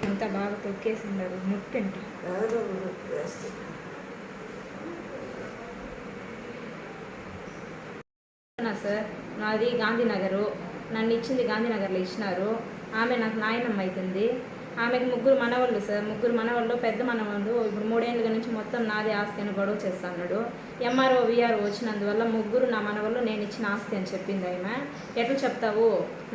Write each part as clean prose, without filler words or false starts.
అంతా బాగా తొక్కేసిండారు నొప్పి అంటే సార్. నాది గాంధీనగరు. నన్ను ఇచ్చింది గాంధీనగర్లో ఇచ్చినారు. ఆమె నాకు నాయనమ్మ అవుతుంది. ఆమెకు ముగ్గురు మనవాళ్ళు సార్. ముగ్గురు మనవాళ్ళు, పెద్ద మనవాళ్ళు ఇప్పుడు 3 ఏళ్ళ నుంచి మొత్తం నాది ఆస్తి అని గొడవ చేస్తున్నాడు. ఎంఆర్ఓ విఆర్ఓ వచ్చినందువల్ల ముగ్గురు నా మనవాళ్ళు నేను ఇచ్చిన ఆస్తి అని చెప్పింది ఆమె. ఎట్లా చెప్తావు,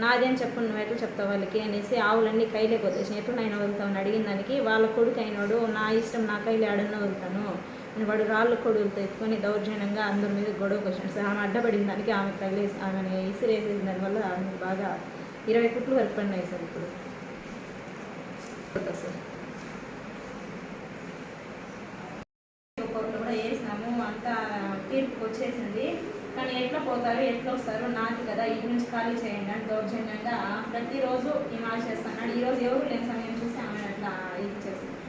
నాది అని చెప్పు, నువ్వు ఎట్లా చెప్తావు వాళ్ళకి అనేసి ఆవులన్నీ కైలేకి వచ్చేసి ఎట్లా నేను వదులుతావు అడిగిన దానికి వాళ్ళ కొడుకు అయినాడు, నా ఇష్టం నా కైలే ఆడన్న వదులుతాను, వాడు రాళ్ళు కొడుకులతో ఎత్తుకొని దౌర్జన్యంగా అందరి మీద గొడవకు వచ్చినాడు సార్. ఆమె అడ్డపడిన దానికి ఆమె తగిలేసి ఆమెను ఇసిరేసేసిన దానివల్ల ఆమెకు బాగా 20 కుట్లు వరకు పడినాయి సార్. ఇప్పుడు సార్ కోర్టులో కూడా వేసినాము, అంతా తీర్పుకి వచ్చేసింది. కానీ ఎట్లా పోతారు, ఎట్లా వస్తారు, నాకు కదా ఇంటి నుంచి ఖాళీ చేయండి అని దౌర్జన్యంగా ప్రతిరోజు ఈ మాట చేస్తున్నాడు. ఈరోజు ఎవరు లేని సమయం చూసి ఆమె అట్లా ఇది చేస్తుంది.